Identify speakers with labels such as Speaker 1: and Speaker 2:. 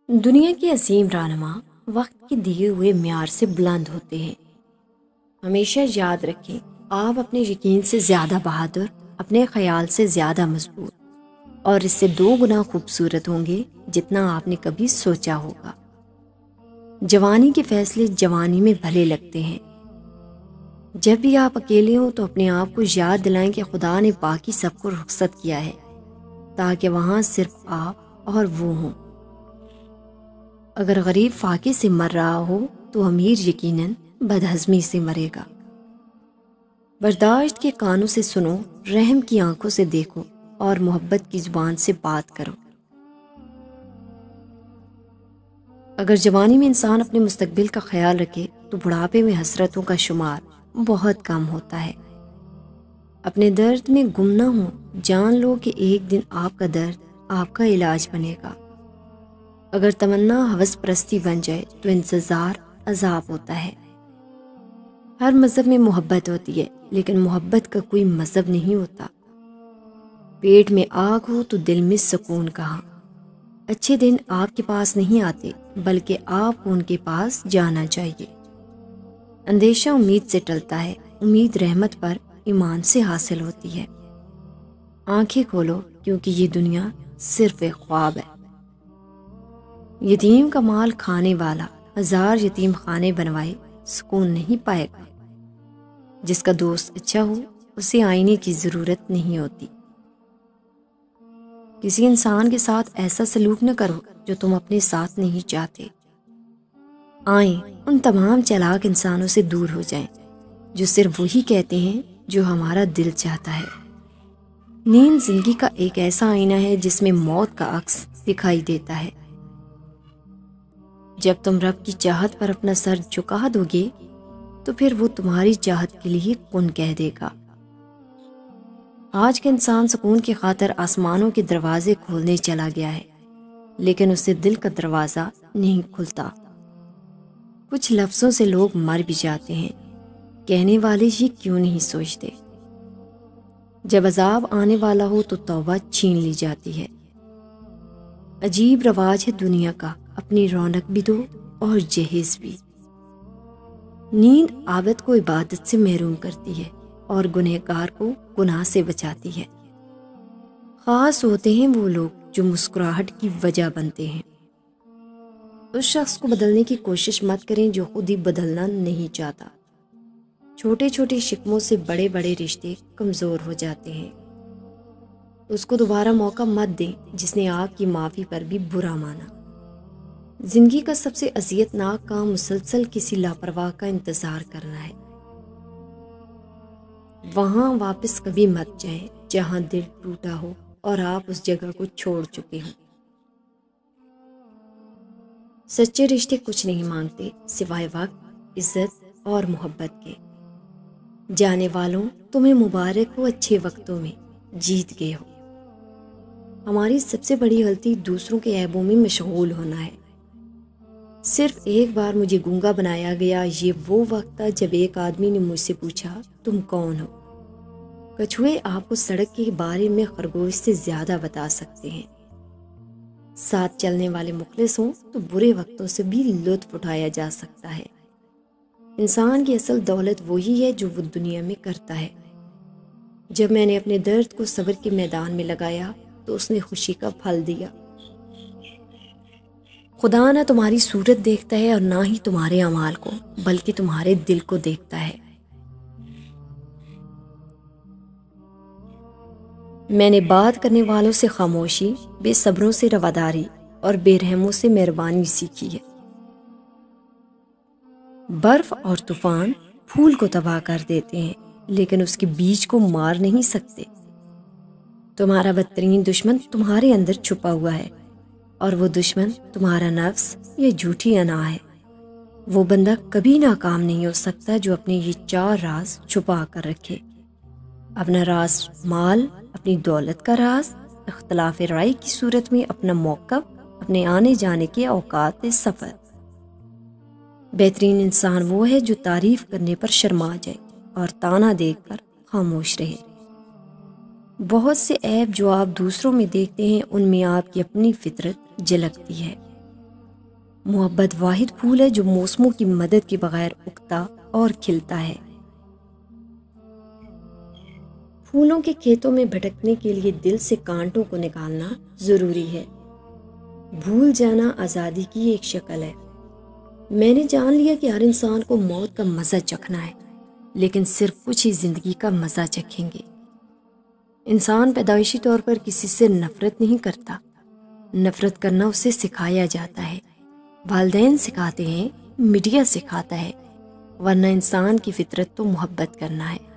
Speaker 1: دنیا کے عظیم رہنما وقت کے دیے ہوئے معیار سے بلند ہوتے ہیں۔ ہمیشہ یاد رکھیں، آپ اپنے یقین سے زیادہ بہادر، اپنے خیال سے زیادہ مضبوط اور اس سے 2 گنا خوبصورت ہوں گے جتنا آپ نے کبھی سوچا ہوگا۔ جوانی کے فیصلے جوانی میں بھلے لگتے ہیں۔ جب بھی آپ اکیلے ہوں تو اپنے آپ کو یاد دلائیں کہ خدا نے باقی سب کو رخصت کیا ہے تاکہ وہاں صرف آپ اور وہ ہوں۔ اگر غریب فاقے سے مر رہا ہو تو امیر یقیناً بدہضمی سے مرے گا۔ برداشت کے کانوں سے سنو، رحم کی آنکھوں سے دیکھو اور محبت کی زبان سے بات کرو۔ اگر جوانی میں انسان اپنے مستقبل کا خیال رکھے تو بڑھاپے میں حسرتوں کا شمار بہت کم ہوتا ہے۔ اپنے درد میں گم نہ ہو، جان لو کہ ایک دن آپ کا درد آپ کا علاج بنے گا۔ اگر تمنا ہوس پرستی بن جائے تو انتظار عذاب ہوتا ہے۔ ہر مذہب میں محبت ہوتی ہے لیکن محبت کا کوئی مذہب نہیں ہوتا۔ پیٹ میں آگ ہو تو دل میں سکون کہاں۔ اچھے دن آپ کے پاس نہیں آتے بلکہ آپ کو ان کے پاس جانا چاہیے۔ اندیشہ امید سے ٹلتا ہے، امید رحمت پر ایمان سے حاصل ہوتی ہے۔ آنکھیں کھولو کیونکہ یہ دنیا صرف ایک خواب ہے۔ یتیم کا مال کھانے والا 1000 یتیم خانے بنوائے سکون نہیں پائے گا۔ جس کا دوست اچھا ہو اسے آئینے کی ضرورت نہیں ہوتی۔ کسی انسان کے ساتھ ایسا سلوک نہ کرو جو تم اپنے ساتھ نہیں چاہتے۔ آئیں ان تمام چالاک انسانوں سے دور ہو جائیں جو صرف وہی کہتے ہیں جو ہمارا دل چاہتا ہے۔ نیند زندگی کا ایک ایسا آئینہ ہے جس میں موت کا عکس دکھائی دیتا ہے۔ جب تم رب کی چاہت پر اپنا سر جھکا دو گے تو پھر وہ تمہاری چاہت کے لیے کن کہہ دے گا۔ آج کا انسان سکون کی خاطر آسمانوں کے دروازے کھولنے چلا گیا ہے لیکن اسے دل کا دروازہ نہیں کھلتا۔ کچھ لفظوں سے لوگ مر بھی جاتے ہیں، کہنے والے یہ کیوں نہیں سوچتے۔ جب عذاب آنے والا ہو تو توبہ چھین لی جاتی ہے۔ عجیب رواج ہے دنیا کا، اپنی رونق بھی دو اور جہیز بھی۔ نیند عابد کو عبادت سے محروم کرتی ہے اور گنہگار کو گناہ سے بچاتی ہے۔ خاص ہوتے ہیں وہ لوگ جو مسکراہٹ کی وجہ بنتے ہیں۔ اس شخص کو بدلنے کی کوشش مت کریں جو خود ہی بدلنا نہیں چاہتا۔ چھوٹے چھوٹے شکموں سے بڑے بڑے رشتے کمزور ہو جاتے ہیں۔ اس کو دوبارہ موقع مت دیں جس نے آپ کی معافی پر بھی برا مانا۔ زندگی کا سب سے اذیت ناک کام مسلسل کسی لاپرواہ کا انتظار کرنا ہے۔ وہاں واپس کبھی مت جائیں جہاں دل ٹوٹا ہو اور آپ اس جگہ کو چھوڑ چکے ہوں۔ سچے رشتے کچھ نہیں مانگتے سوائے وقت، عزت اور محبت کے۔ جانے والوں تمہیں مبارک ہو، اچھے وقتوں میں جیت گئے ہو۔ ہماری سب سے بڑی غلطی دوسروں کے عیبوں میں مشغول ہونا ہے۔ صرف ایک بار مجھے گونگا بنایا گیا، یہ وہ وقت تھا جب ایک آدمی نے مجھ سے پوچھا تم کون ہو؟ کچھوے آپ کو سڑک کے بارے میں خرگوش سے زیادہ بتا سکتے ہیں۔ ساتھ چلنے والے مخلص ہوں تو برے وقتوں سے بھی لطف اٹھایا جا سکتا ہے۔ انسان کی اصل دولت وہی ہے جو وہ دنیا میں کرتا ہے۔ جب میں نے اپنے درد کو صبر کے میدان میں لگایا تو اس نے خوشی کا پھل دیا۔ خدا نہ تمہاری صورت دیکھتا ہے اور نہ ہی تمہارے اعمال کو، بلکہ تمہارے دل کو دیکھتا ہے۔ میں نے بات کرنے والوں سے خاموشی، بے صبروں سے رواداری اور بے رحموں سے مہربانی سیکھی ہے۔ برف اور طوفان پھول کو تباہ کر دیتے ہیں لیکن اس کے بیج کو مار نہیں سکتے۔ تمہارا بدترین دشمن تمہارے اندر چھپا ہوا ہے اور وہ دشمن تمہارا نفس یا جھوٹی انا ہے۔ وہ بندہ کبھی ناکام نہیں ہو سکتا جو اپنے یہ 4 راز چھپا کر رکھے۔ اپنا راز مال، اپنی دولت کا راز، اختلاف رائے کی صورت میں اپنا موقف، اپنے آنے جانے کے اوقات سفر۔ بہترین انسان وہ ہے جو تعریف کرنے پر شرما جائے اور تانا دیکھ کر خاموش رہے۔ بہت سے عیب جو آپ دوسروں میں دیکھتے ہیں ان میں آپ کی اپنی فطرت جھلکتی ہے۔ محبت واحد پھول ہے جو موسموں کی مدد کے بغیر اگتا اور کھلتا ہے۔ پھولوں کے کھیتوں میں بھٹکنے کے لیے دل سے کانٹوں کو نکالنا ضروری ہے۔ بھول جانا آزادی کی ایک شکل ہے۔ میں نے جان لیا کہ ہر انسان کو موت کا مزہ چکھنا ہے، لیکن صرف کچھ ہی زندگی کا مزہ چکھیں گے۔ انسان پیدائشی طور پر کسی سے نفرت نہیں کرتا، نفرت کرنا اسے سکھایا جاتا ہے۔ والدین سکھاتے ہیں، میڈیا سکھاتا ہے، ورنہ انسان کی فطرت تو محبت کرنا ہے۔